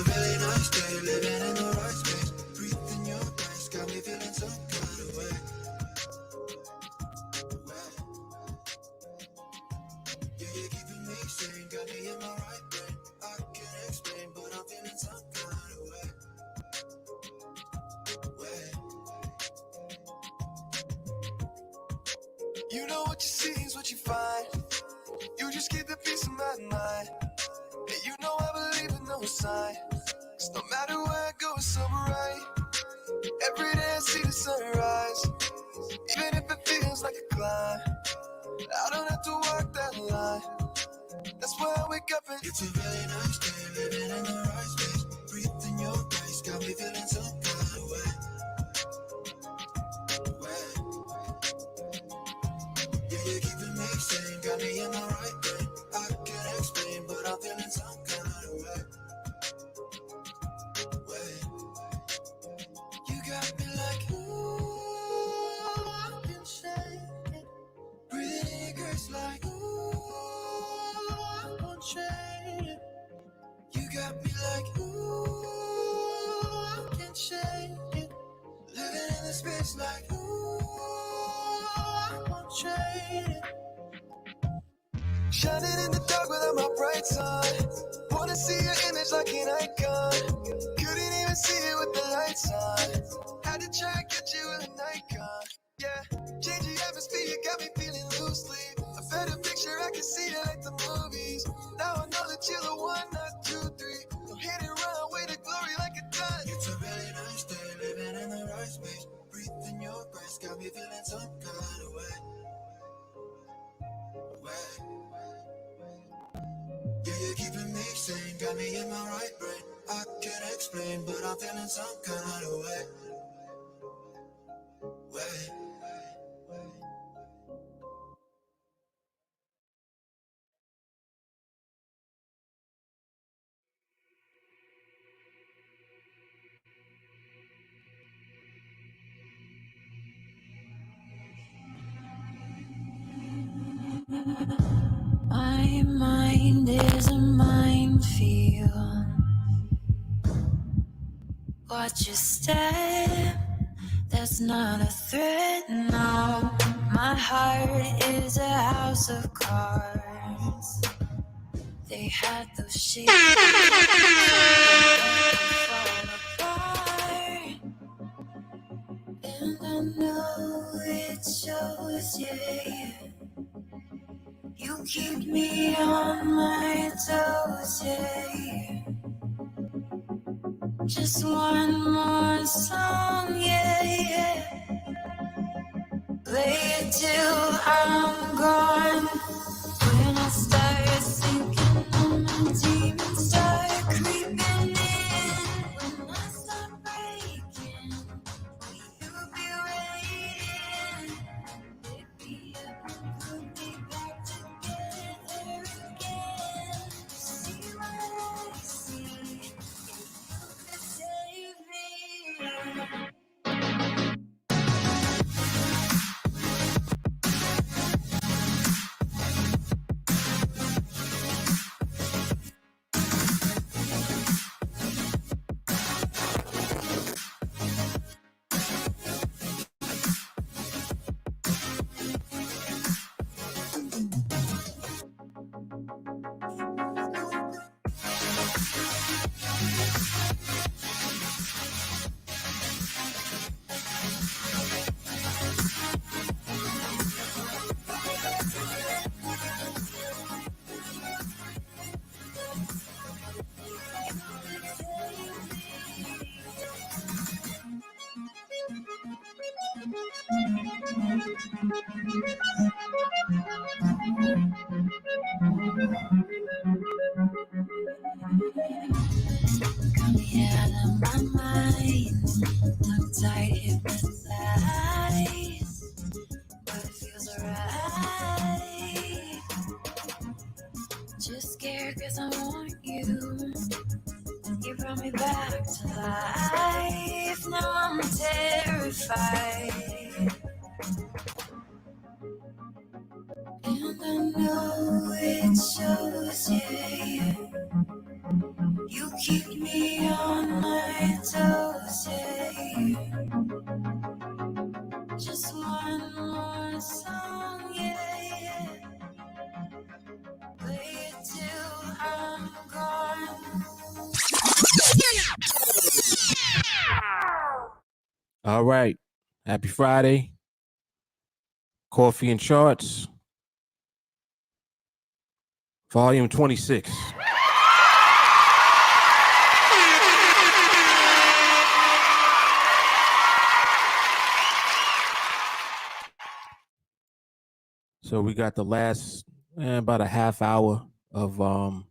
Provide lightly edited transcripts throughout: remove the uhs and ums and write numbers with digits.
a really nice day, living in the right space. Breathing your grace, got me feeling some kind of way. Yeah, you're keeping me sane, got me in my right brain. I can't explain, but I'm feeling some kind of way. You know what you see is what you find. You just keep the peace of my mind. And you know I believe in no sign. Cause no matter where I go, it's so bright. Every day I see the sunrise. Even if it feels like a climb, I don't have to walk that line. That's why I wake up and it's a really nice day, living in the right space. Breathing your grace, got me feeling some kind of way. Yeah, you're keeping me sane, got me in my right brain. I can't explain, but I'm feeling some kind of way. You got me like, ooh, I can shake it. Breathing in your grace like, ooh, I won't trade it. You got me like, ooh, I can shake it. Living in the space like, ooh, I won't trade it. Shining in the dark without my bright side. Wanna see your image like an icon. Couldn't even see it with the lights on. Had to try and get you with an icon. Yeah, change the atmosphere, you got me feeling loosely. A better picture, I can see it like the movies. Now I know that you're the one, not two, three. Don't hit and run, way to glory like a gun. It's a really nice day, living in the right space. Breathing your grace, got me feeling some kind of way. Yeah, you're keeping me sane, got me in my right brain. I can't explain, but I'm feeling some kind of way. My mind is a minefield. Watch your step, that's not a threat, no. My heart is a house of cards. They had those shapes fall apart. And I know it shows, yeah. You keep me on my toes, yeah. Just one more song, yeah, yeah. Play it till I'm gone. When I start sinking and my demons start creeping in. When I start breaking, you'll be waiting. Pick me up and put me back together again. See what I see, save me. Got me out of my mind, tongue tied, hypnotized, but it feels alright. Just scared 'cause I want you. You brought me back to life. Now I'm terrified, and I know it shows, yeah. You keep me on my toes, yeah. Just one more song, yeah. Play it till I'm gone. All right. Happy Friday. Coffee and Charts. Volume 26. So we got the last about a half hour of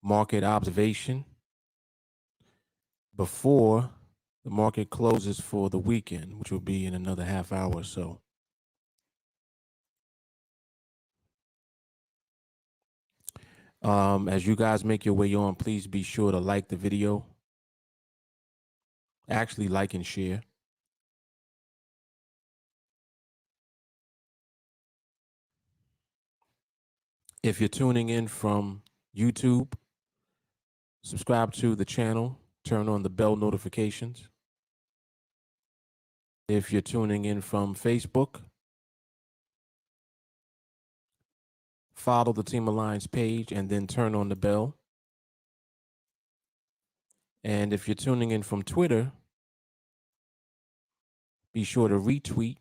market observation before the market closes for the weekend, which will be in another half hour or so. As you guys make your way on, please be sure to like the video. Actually, like and share. If you're tuning in from YouTube, subscribe to the channel, turn on the bell notifications. If you're tuning in from Facebook, follow the TeamAlliance page and then turn on the bell. And if you're tuning in from Twitter, be sure to retweet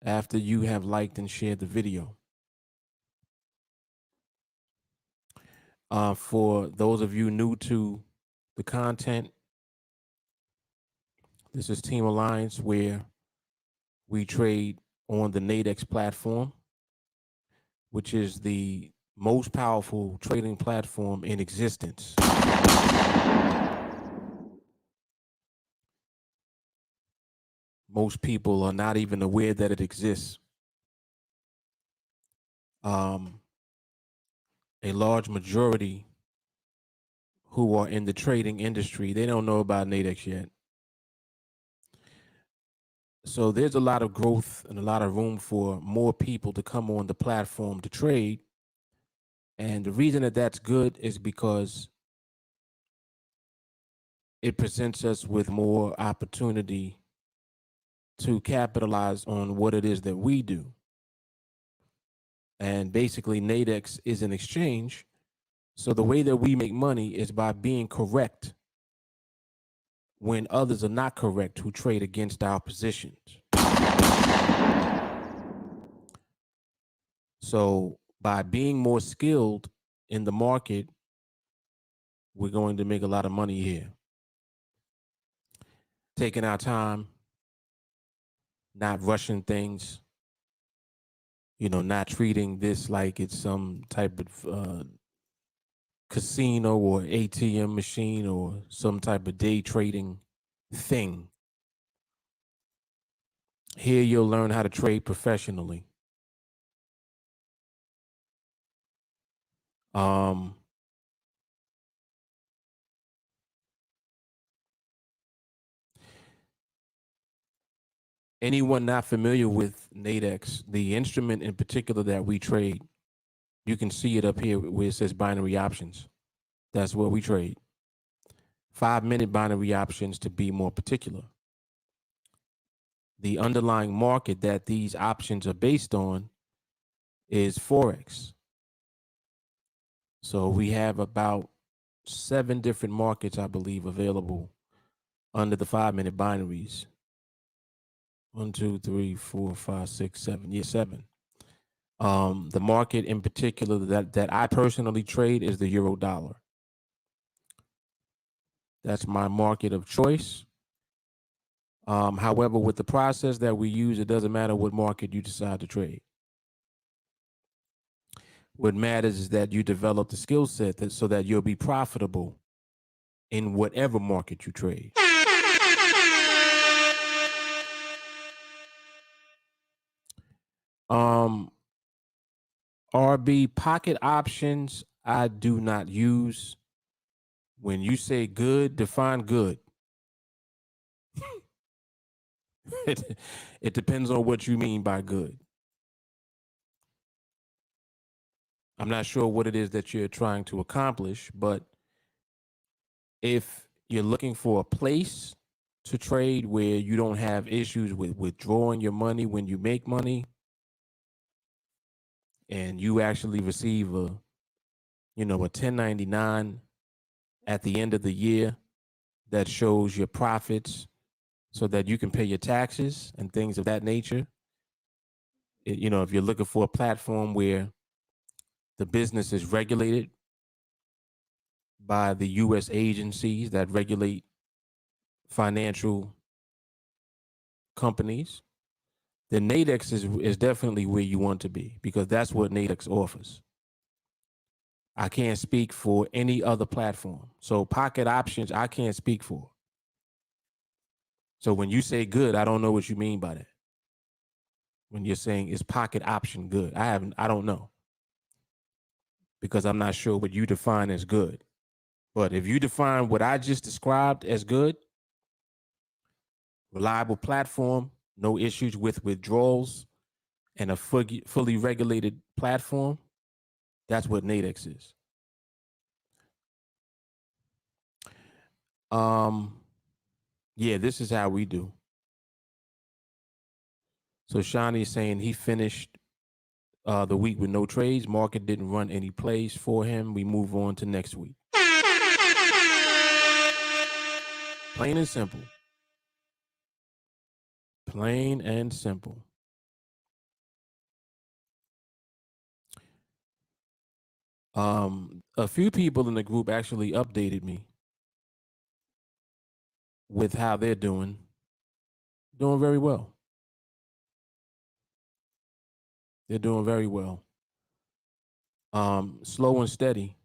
after you have liked and shared the video. For those of you new to the content, this is TeamAlliance, where we trade on the NADEX platform, which is the most powerful trading platform in existence. Most people are not even aware that it exists. A large majority who are in the trading industry, they don't know about NADEX yet. So there's a lot of growth and a lot of room for more people to come on the platform to trade. And the reason that that's good is because it presents us with more opportunity to capitalize on what it is that we do. And basically, NADEX is an exchange. So the way that we make money is by being correct when others are not correct who trade against our positions. So by being more skilled in the market, we're going to make a lot of money here. Taking our time, not rushing things, not treating this like it's some type of casino or ATM machine or some type of day trading thing. Here you'll learn how to trade professionally. Anyone not familiar with NADEX, the instrument in particular that we trade, you can see it up here where it says binary options. That's what we trade. 5-minute binary options to be more particular. The underlying market that these options are based on is Forex. So we have about 7 different markets, I believe, available under the 5-minute binaries. 1, 2, 3, 4, 5, 6, 7. Yeah, 7. The market in particular that I personally trade is the euro dollar. That's my market of choice. However, with the process that we use, it doesn't matter what market you decide to trade. What matters is that you develop the skill set so that you'll be profitable in whatever market you trade. RB pocket options, I do not use. When you say good, define good. It depends on what you mean by good. I'm not sure what it is that you're trying to accomplish, but if you're looking for a place to trade where you don't have issues with withdrawing your money when you make money, and you actually receive a 1099 at the end of the year that shows your profits so that you can pay your taxes and things of that nature. If you're looking for a platform where the business is regulated by the U.S. agencies that regulate financial companies, then NADEX is definitely where you want to be, because that's what NADEX offers. I can't speak for any other platform. So pocket options, I can't speak for. So when you say good, I don't know what you mean by that. When you're saying is pocket option good, I don't know, because I'm not sure what you define as good. But if you define what I just described as good, reliable platform, no issues with withdrawals, and a fully regulated platform, that's what NADEX is. Yeah, this is how we do. So Shani is saying he finished the week with no trades. Market didn't run any plays for him. We move on to next week. Plain and simple. Plain and simple. A few people in the group actually updated me with how they're doing. Doing very well. They're doing very well. Slow and steady.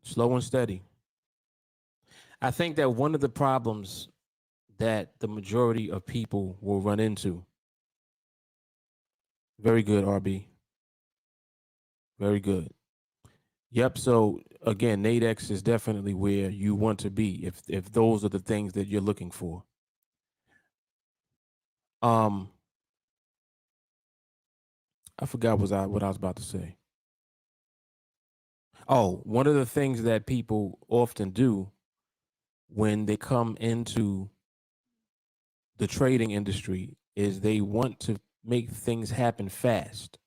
Slow and steady. I think that one of the problems that the majority of people will run into. Very good, RB. Very good. Yep. So again, NADEX is definitely where you want to be if those are the things that you're looking for. I forgot what I was about to say. Oh, one of the things that people often do when they come into the trading industry is they want to make things happen fast.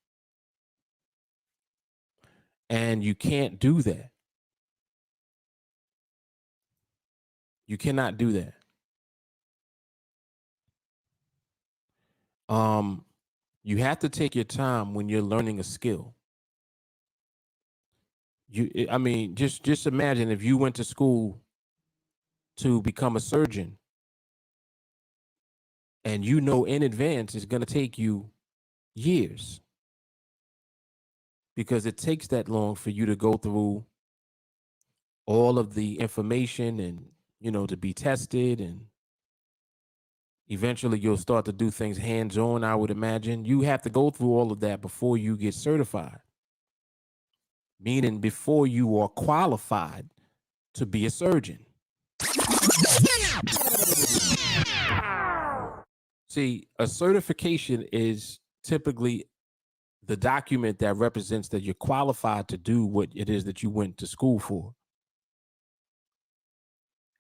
And you can't do that. You cannot do that. You have to take your time when you're learning a skill. Just imagine if you went to school to become a surgeon, and you know in advance it's going to take you years, because it takes that long for you to go through all of the information and to be tested, and eventually you'll start to do things hands-on. I would imagine you have to go through all of that before you get certified, meaning before you are qualified to be a surgeon. See, a certification is typically the document that represents that you're qualified to do what it is that you went to school for.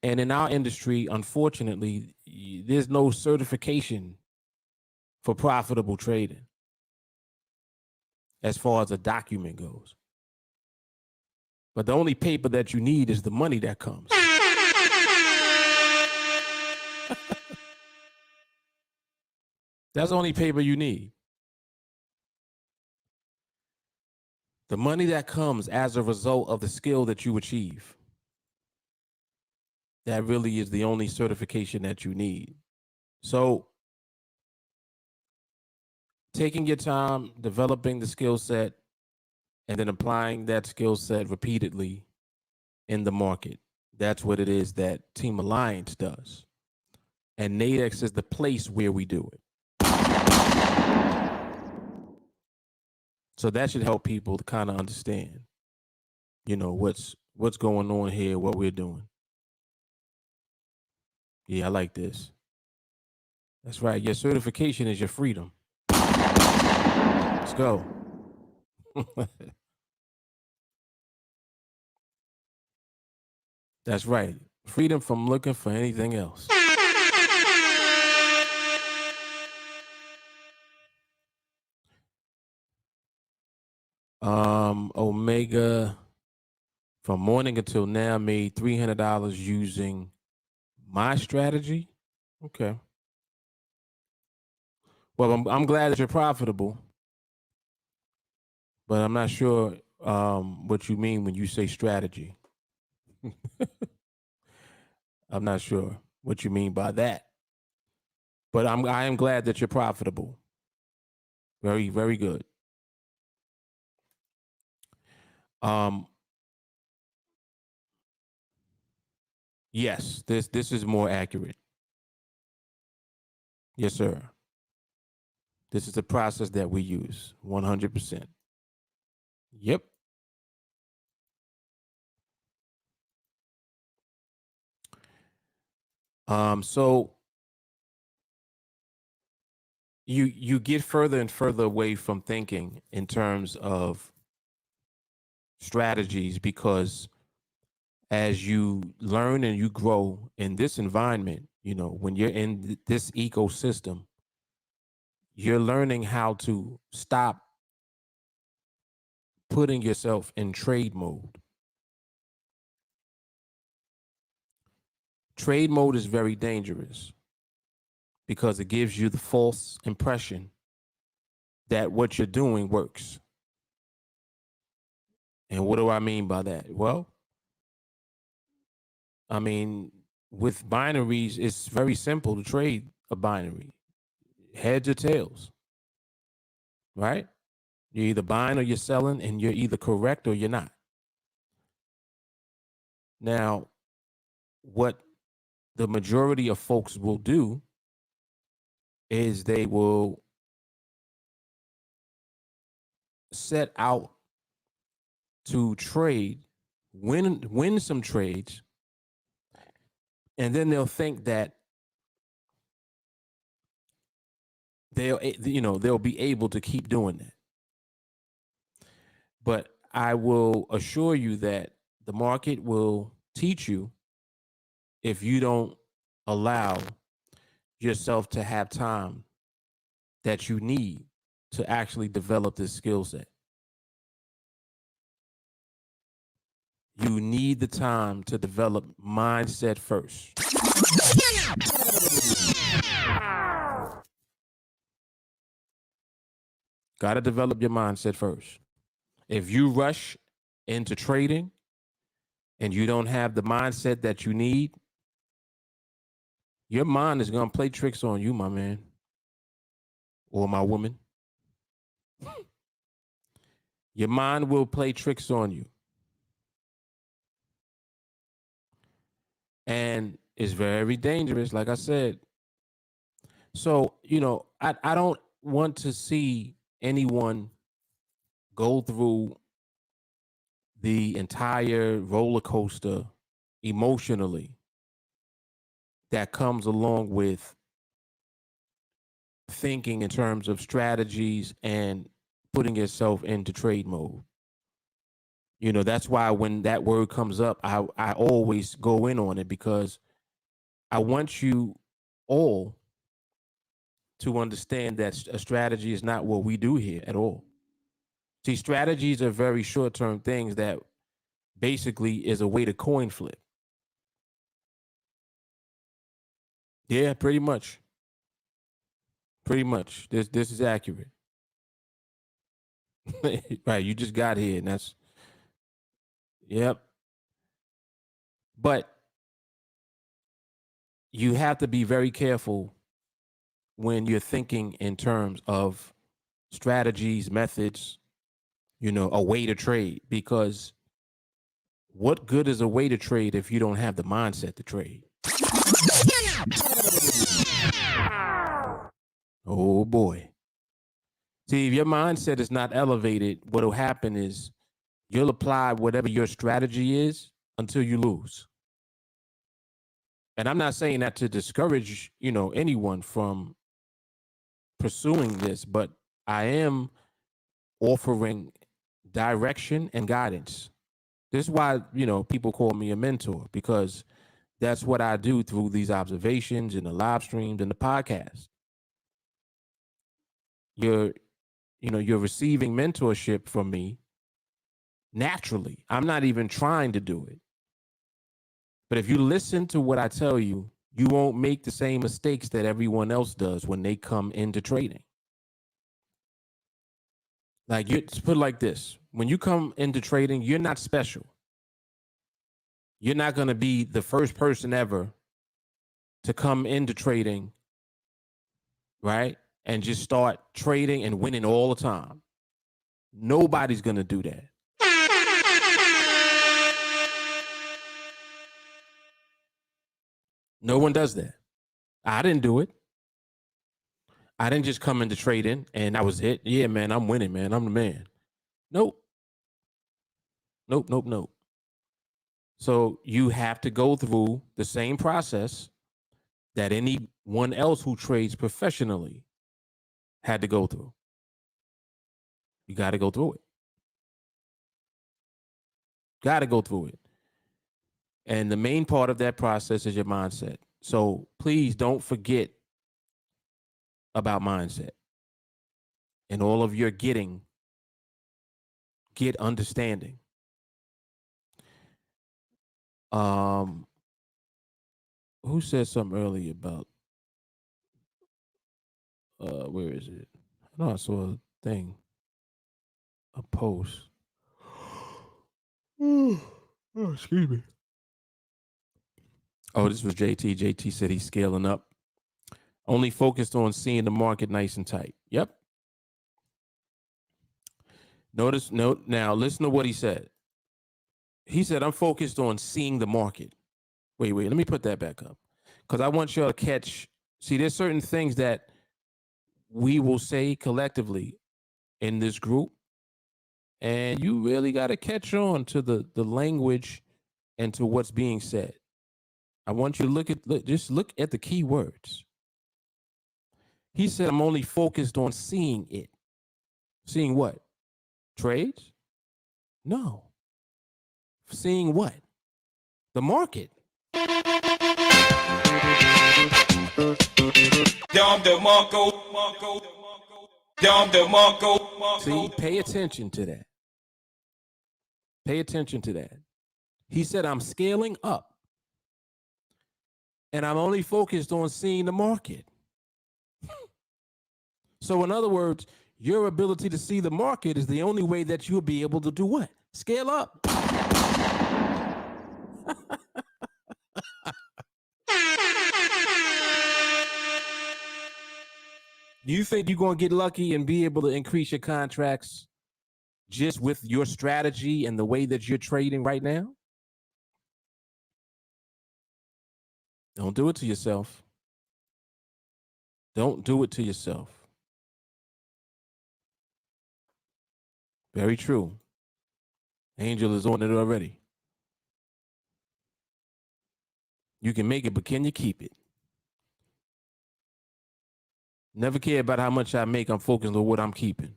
And in our industry, unfortunately, there's no certification for profitable trading as far as a document goes. But the only paper that you need is the money that comes. That's the only paper you need. The money that comes as a result of the skill that you achieve. That really is the only certification that you need. So taking your time, developing the skill set, and then applying that skill set repeatedly in the market. That's what it is that TeamAlliance does. And NADEX is the place where we do it. So that should help people to kind of understand, what's going on here, what we're doing. Yeah, I like this. That's right. Your certification is your freedom. Let's go. That's right. Freedom from looking for anything else. Omega from morning until now made $300 using my strategy. Okay. Well, I'm glad that you're profitable, but I'm not sure what you mean when you say strategy. I'm not sure what you mean by that, but I am glad that you're profitable. Very, very good. Um, yes, this is more accurate. Yes, sir. This is the process that we use. 100%. Yep. So you get further and further away from thinking in terms of strategies, because as you learn and you grow in this environment, when you're in this ecosystem, you're learning how to stop putting yourself in trade mode. Trade mode is very dangerous because it gives you the false impression that what you're doing works. And what do I mean by that? Well, I mean, with binaries, it's very simple to trade a binary, heads or tails, right? You're either buying or you're selling, and you're either correct or you're not. Now, what the majority of folks will do is they will set out to trade, win some trades, and then they'll think that they'll be able to keep doing that. But I will assure you that the market will teach you if you don't allow yourself to have time that you need to actually develop this skill set. You need the time to develop mindset first. Got to develop your mindset first. If you rush into trading and you don't have the mindset that you need, your mind is going to play tricks on you, my man or my woman. Your mind will play tricks on you. And it's very dangerous, like I said. So, I don't want to see anyone go through the entire roller coaster emotionally that comes along with thinking in terms of strategies and putting yourself into trade mode. That's why when that word comes up, I always go in on it, because I want you all to understand that a strategy is not what we do here at all. See, strategies are very short-term things that basically is a way to coin flip. Yeah, pretty much. Pretty much. This is accurate. Right, you just got here, and that's, yep. But you have to be very careful when you're thinking in terms of strategies, methods, a way to trade, because what good is a way to trade if you don't have the mindset to trade? Oh boy. See, if your mindset is not elevated, what will happen is you'll apply whatever your strategy is until you lose. And I'm not saying that to discourage, anyone from pursuing this, but I am offering direction and guidance. This is why, people call me a mentor, because that's what I do through these observations and the live streams and the podcast. You're receiving mentorship from me naturally. I'm not even trying to do it. But if you listen to what I tell you, you won't make the same mistakes that everyone else does when they come into trading. Like, let's put it like this. When you come into trading, you're not special. You're not going to be the first person ever to come into trading, right? And just start trading and winning all the time. Nobody's going to do that. No one does that. I didn't do it. I didn't just come into trading and that was it. Yeah, man, I'm winning, man. I'm the man. Nope. Nope. So you have to go through the same process that anyone else who trades professionally had to go through. You got to go through it. Got to go through it. And the main part of that process is your mindset. So please don't forget about mindset. And all of your get understanding. Who said something earlier about where is it? I know I saw a thing, a post. Oh, excuse me. Oh, this was JT. JT said he's scaling up. Only focused on seeing the market nice and tight. Yep. Now listen to what he said. He said, I'm focused on seeing the market. Wait, let me put that back up. Because I want y'all to catch, see, there's certain things that we will say collectively in this group, and you really got to catch on to the language and to what's being said. I want you to just look at the key words. He said, I'm only focused on seeing it. Seeing what? Trades? No. Seeing what? The market. See, pay attention to that. Pay attention to that. He said, I'm scaling up. And I'm only focused on seeing the market. So in other words, your ability to see the market is the only way that you'll be able to do what? Scale up. You think you're going to get lucky and be able to increase your contracts just with your strategy and the way that you're trading right now? Don't do it to yourself. Don't do it to yourself. Very true. Angel is on it already. You can make it, but can you keep it? Never care about how much I make. I'm focused on what I'm keeping.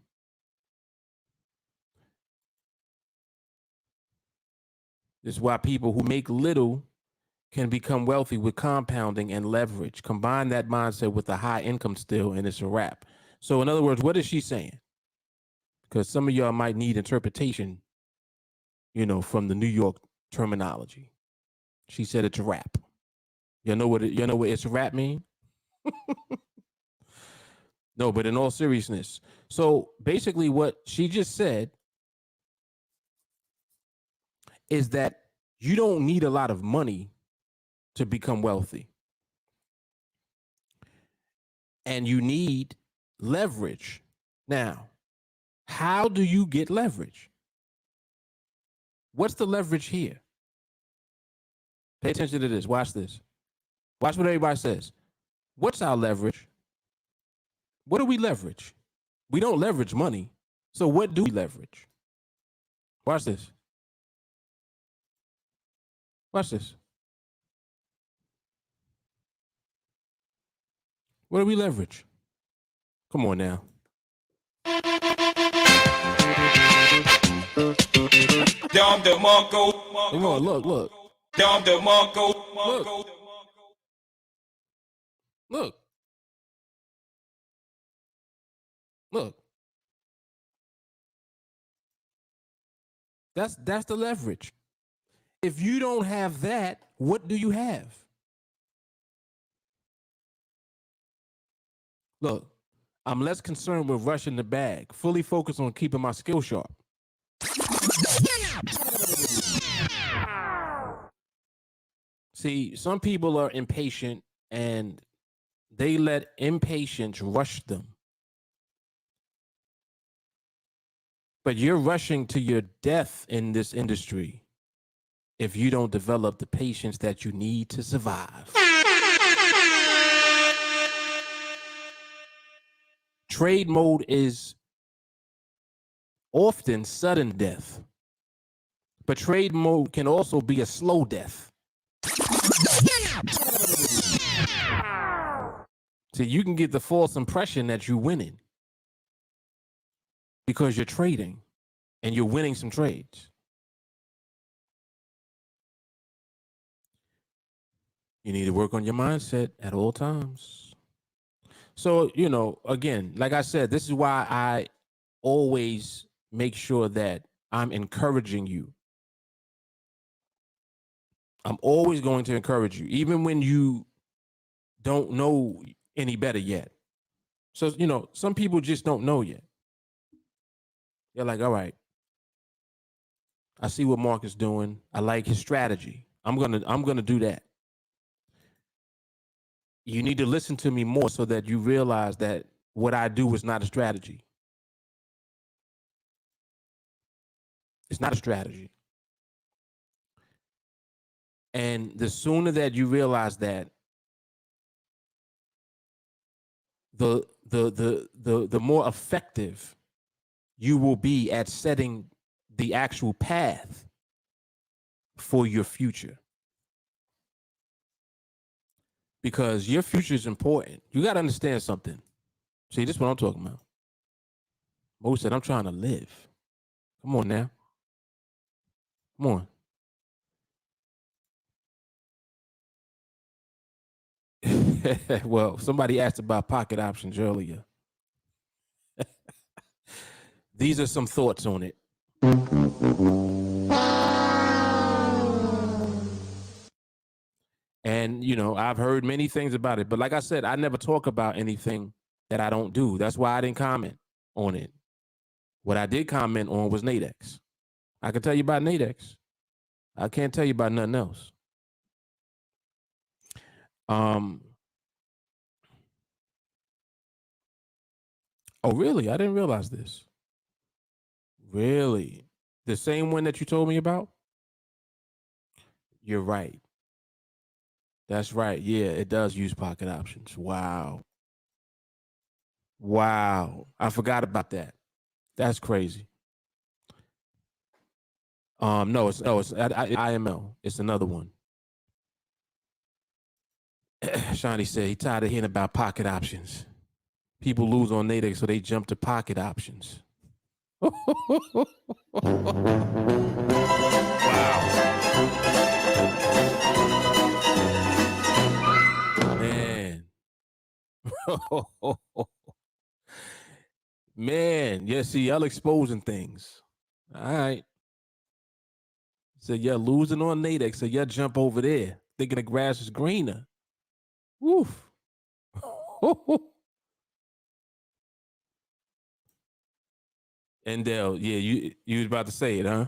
This is why people who make little can become wealthy with compounding and leverage. Combine that mindset with a high income still, and it's a wrap. So in other words, what is she saying? Because some of y'all might need interpretation, from the New York terminology. She said it's a wrap. You know what it's a wrap mean? No, but in all seriousness. So basically what she just said is that you don't need a lot of money to become wealthy. And you need leverage. Now, how do you get leverage? What's the leverage here? Pay attention to this. Watch this. Watch what everybody says. What's our leverage? What do we leverage? We don't leverage money. So what do we leverage? Watch this. Watch this. What do we leverage? Come on now. Dom the Mongo. Come on, look. Dom the Mongo. Look. That's the leverage. If you don't have that, what do you have? Look, I'm less concerned with rushing the bag, fully focused on keeping my skill sharp. See, some people are impatient and they let impatience rush them. But you're rushing to your death in this industry if you don't develop the patience that you need to survive. Trade mode is often sudden death, but trade mode can also be a slow death. So you can get the false impression that you're winning because you're trading and you're winning some trades. You need to work on your mindset at all times. So, again, like I said, this is why I always make sure that I'm encouraging you. I'm always going to encourage you, even when you don't know any better yet. So, some people just don't know yet. They're like, all right, I see what Mark is doing. I like his strategy. I'm gonna do that. You need to listen to me more so that you realize that what I do is not a strategy. It's not a strategy. And the sooner that you realize that, the more effective you will be at setting the actual path for your future. Because your future is important. You got to understand something. See, this is what I'm talking about. Mo said, I'm trying to live. Come on now. Come on. Well, somebody asked about pocket options earlier. These are some thoughts on it. And, I've heard many things about it. But like I said, I never talk about anything that I don't do. That's why I didn't comment on it. What I did comment on was NADEX. I can tell you about NADEX. I can't tell you about nothing else. Oh, really? I didn't realize this. Really? The same one that you told me about? You're right. That's right. Yeah, it does use pocket options. Wow. I forgot about that. That's crazy. No, it's IML. It's another one. Shawnee said he tired of hearing about pocket options. People lose on NADEX, so they jump to pocket options. Wow. Man. Man, yeah, see, y'all exposing things. All right. So you're losing on NADEX, so you jump over there, thinking the grass is greener. Woof. And Dale, yeah, you was about to say it, huh?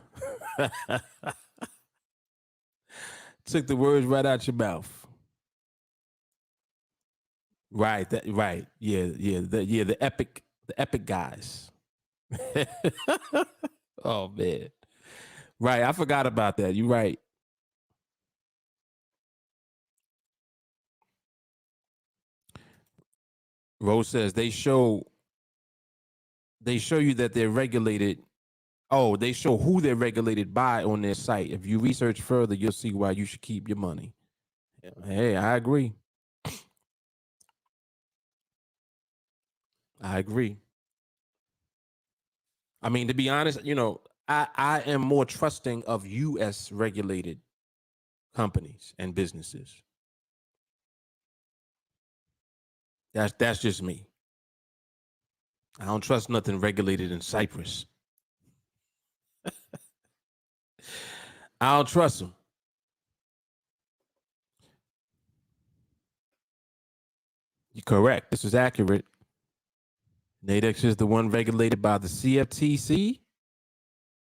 Took the words right out your mouth. Right, right. Yeah, the epic guys. Oh man. Right, I forgot about that. You're right. Rose says they show you that they're regulated. Oh, they show who they're regulated by on their site. If you research further, you'll see why you should keep your money. Hey, I agree. I agree. I mean, to be honest, I am more trusting of U.S. regulated companies and businesses. That's just me. I don't trust nothing regulated in Cyprus. I don't trust them. You're correct. This is accurate. NADEX is the one regulated by the CFTC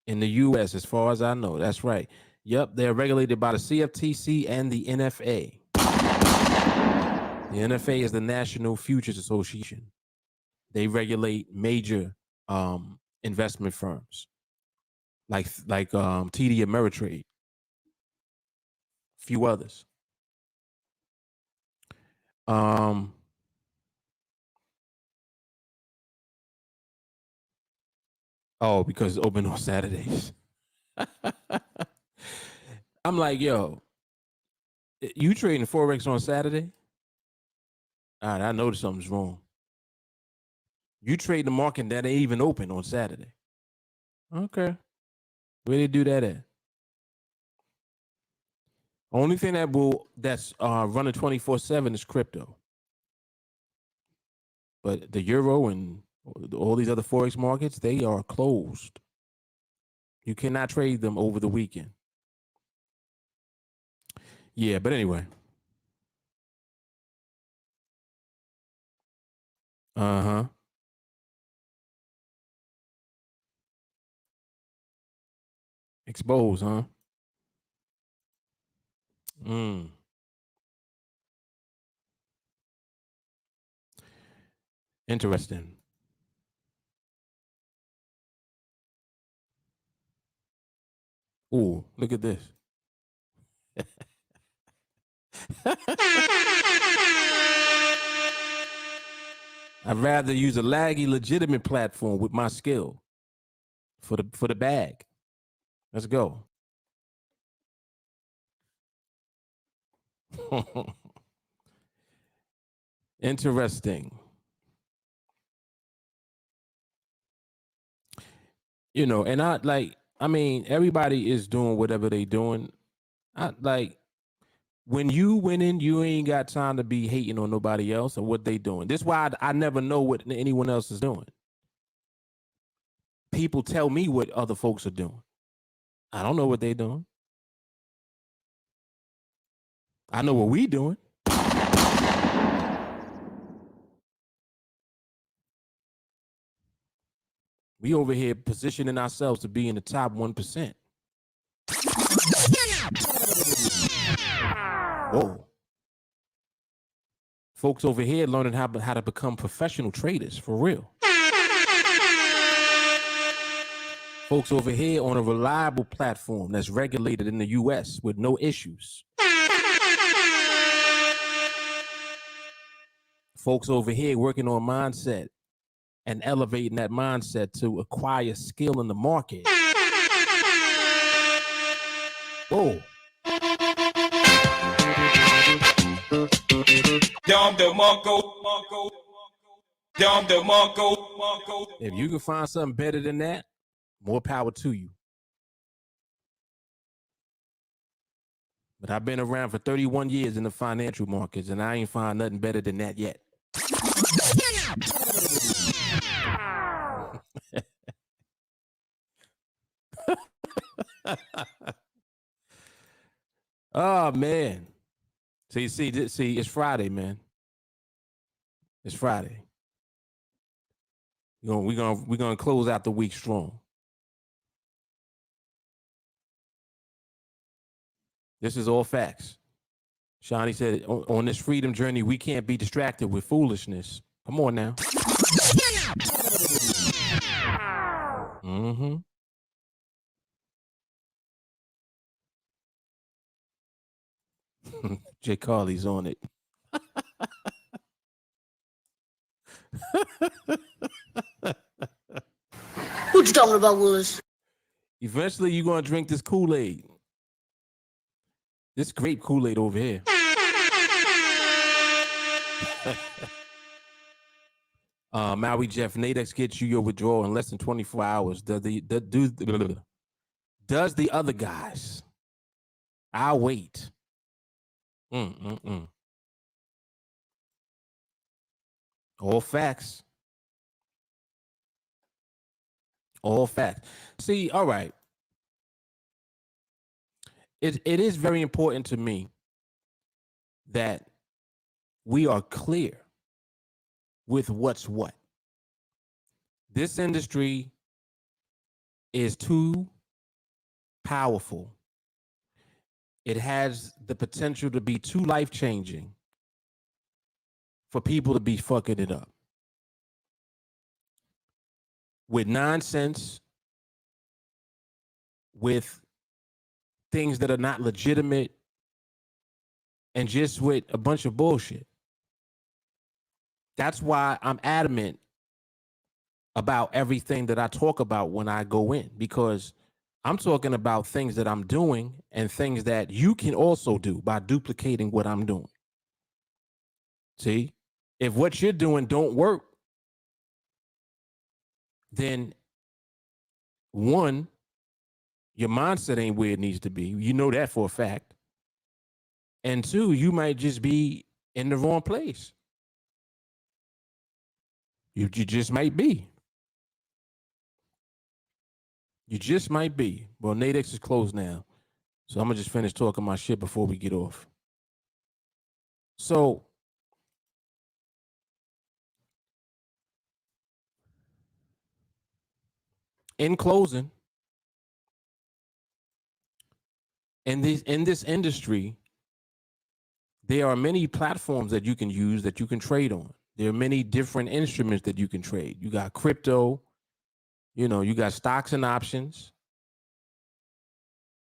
in the U.S., as far as I know. That's right. Yep, they're regulated by the CFTC and the NFA. The NFA is the National Futures Association. They regulate major investment firms like TD Ameritrade, a few others. Oh, because it's open on Saturdays. I'm like, yo, you trading Forex on Saturday? All right, I know something's wrong. You trade the market that ain't even open on Saturday. Okay. Where they do that at? Only thing that's running 24/7 is crypto. But the euro and all these other Forex markets, they are closed. You cannot trade them over the weekend. Yeah, but anyway. Uh-huh. Expose, huh? Interesting. Ooh, look at this. I'd rather use a laggy, legitimate platform with my skill for the bag. Let's go. Interesting. You know, and everybody is doing whatever they doing. When you winning, you ain't got time to be hating on nobody else or what they doing. This is why I never know what anyone else is doing. People tell me what other folks are doing. I don't know what they doing. I know what we doing. We over here positioning ourselves to be in the top 1%. Whoa. Folks over here learning how to become professional traders, for real. Folks over here on a reliable platform that's regulated in the U.S. with no issues. Folks over here working on mindset and elevating that mindset to acquire skill in the market. Whoa. If you can find something better than that, more power to you. But I've been around for 31 years in the financial markets, and I ain't find nothing better than that yet. Oh, man. See, it's Friday, man. It's Friday. We're gonna close out the week strong. This is all facts. Shawnee said, on this freedom journey, we can't be distracted with foolishness. Come on now. Mm-hmm. Jay Carly's on it. What you talking about, Willis? Eventually, you're going to drink this Kool-Aid. This grape Kool-Aid over here. Maui Jeff, NADEX gets you your withdrawal in less than 24 hours. does the other guys. I'll wait. All facts. All facts. See, all right. It is very important to me that we are clear with what's what. This industry is too powerful. It has the potential to be too life-changing for people to be fucking it up with nonsense, with things that are not legitimate, and just with a bunch of bullshit. That's why I'm adamant about everything that I talk about when I go in, because I'm talking about things that I'm doing and things that you can also do by duplicating what I'm doing. See, if what you're doing don't work, then one, your mindset ain't where it needs to be. You know that for a fact. And two, you might just be in the wrong place. You just might be. You just might be. Well, NADEX is closed now. So I'm going to just finish talking my shit before we get off. So in closing, in this industry, there are many platforms that you can use that you can trade on. There are many different instruments that you can trade. You got crypto, you got stocks and options.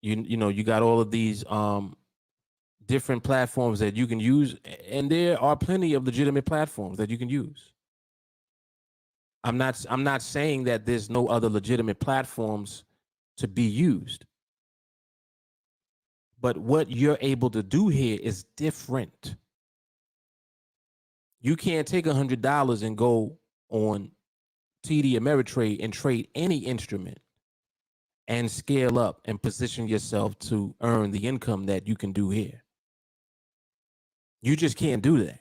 You got all of these different platforms that you can use, and there are plenty of legitimate platforms that you can use. I'm not saying that there's no other legitimate platforms to be used. But what you're able to do here is different. You can't take $100 and go on TD Ameritrade and trade any instrument and scale up and position yourself to earn the income that you can do here. You just can't do that.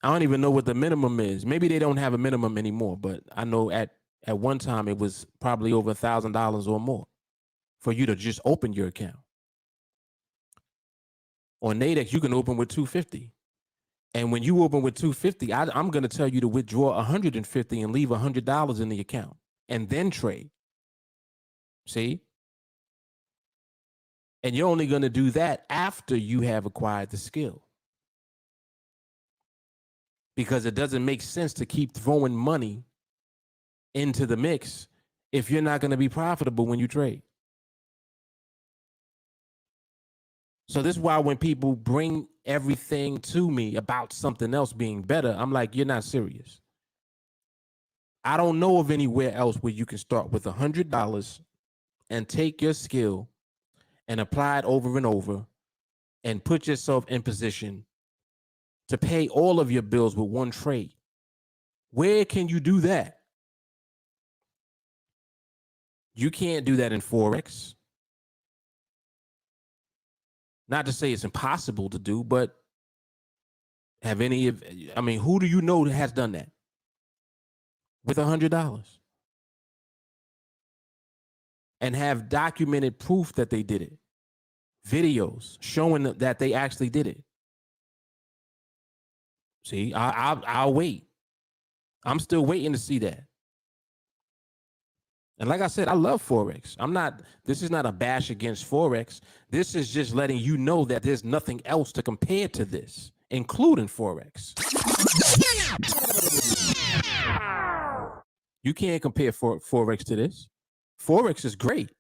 I don't even know what the minimum is. Maybe they don't have a minimum anymore, but I know at one time it was probably over $1,000 or more for you to just open your account. On NADEX, you can open with $250. And when you open with $250, I'm going to tell you to withdraw $150 and leave $100 in the account and then trade. See? And you're only going to do that after you have acquired the skill. Because it doesn't make sense to keep throwing money into the mix if you're not going to be profitable when you trade. So this is why when people bring everything to me about something else being better, I'm like, you're not serious. I don't know of anywhere else where you can start with $100 and take your skill and apply it over and over and put yourself in position to pay all of your bills with one trade. Where can you do that? You can't do that in Forex. Not to say it's impossible to do, but who do you know that has done that with $100 and have documented proof that they did it? Videos showing that they actually did it. See, I'll wait. I'm still waiting to see that. And like I said, I love Forex. This is not a bash against Forex. This is just letting you know that there's nothing else to compare to this, including Forex. You can't compare Forex to this. Forex is great,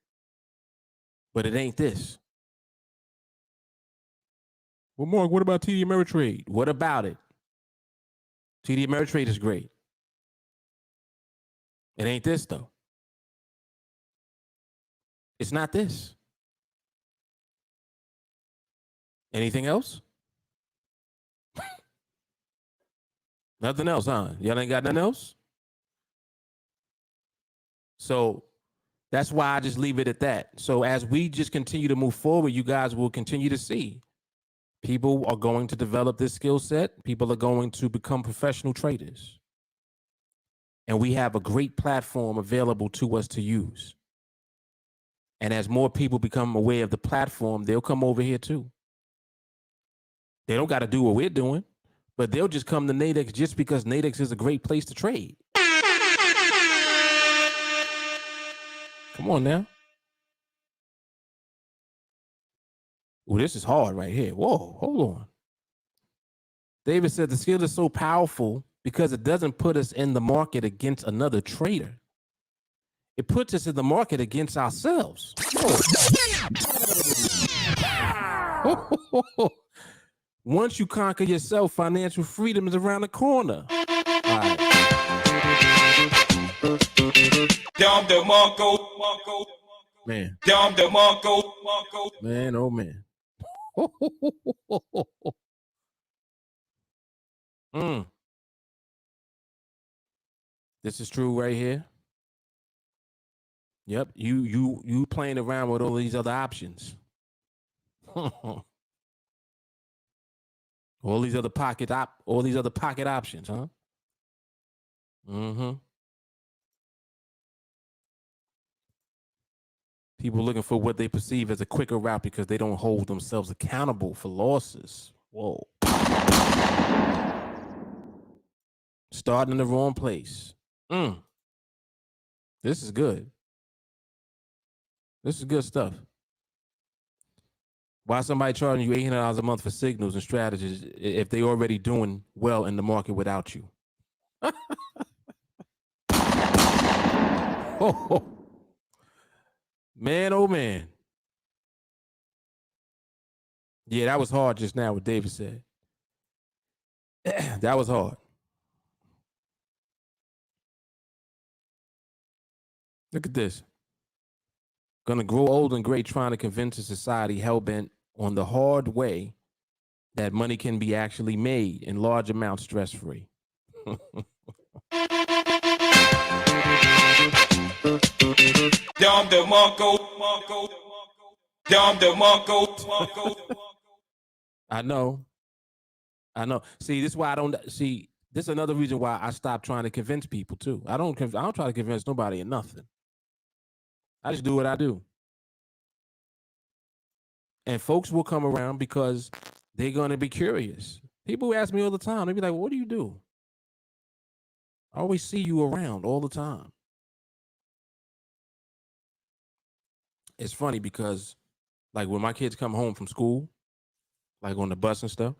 but it ain't this. Well, Mark, what about TD Ameritrade? What about it? TD Ameritrade is great. It ain't this, though. It's not this. Anything else? Nothing else, huh? Y'all ain't got nothing else? So That's why I just leave it at that. So as we just continue to move forward, you guys will continue to see people are going to develop this skill set. People are going to become professional traders. And we have a great platform available to us to use. And as more people become aware of the platform, they'll come over here too. They don't got to do what we're doing, but they'll just come to NADEX just because NADEX is a great place to trade. Come on now. Oh, this is hard right here. Whoa, hold on. David said the skill is so powerful because it doesn't put us in the market against another trader. It puts us in the market against ourselves. Once you conquer yourself, financial freedom is around the corner. Right. Man. Man, oh man. This is true right here. Yep, you playing around with all these other options. all these other pocket options, huh? Mm-hmm. People looking for what they perceive as a quicker route because they don't hold themselves accountable for losses. Whoa. Starting in the wrong place. This is good. This is good stuff. Why somebody charging you $800 a month for signals and strategies if they already doing well in the market without you? Oh, man, oh man. Yeah, that was hard just now what David said. That was hard. Look at this. Gonna grow old and gray trying to convince a society hell-bent on the hard way that money can be actually made in large amounts stress-free. I know. See, this is why I don't see. This is another reason why I stopped trying to convince people too. I don't try to convince nobody in nothing. I just do what I do. And folks will come around because they're going to be curious. People ask me all the time. They be like, well, what do you do? I always see you around all the time. It's funny because like when my kids come home from school, like on the bus and stuff,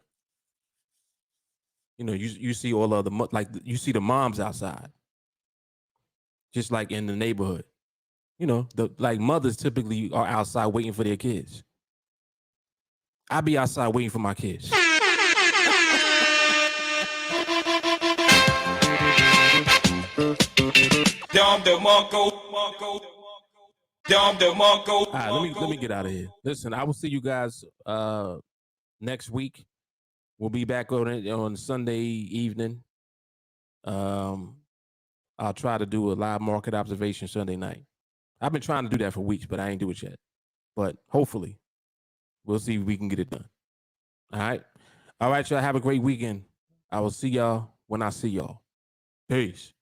you know, you see all of the, like you see the moms outside, just like in the neighborhood. You know, the like mothers typically are outside waiting for their kids. I be outside waiting for my kids. All right, let me get out of here. Listen, I will see you guys next week. We'll be back on Sunday evening. I'll try to do a live market observation Sunday night. I've been trying to do that for weeks, but I ain't do it yet. But hopefully, we'll see if we can get it done. All right. All right, y'all. Have a great weekend. I will see y'all when I see y'all. Peace.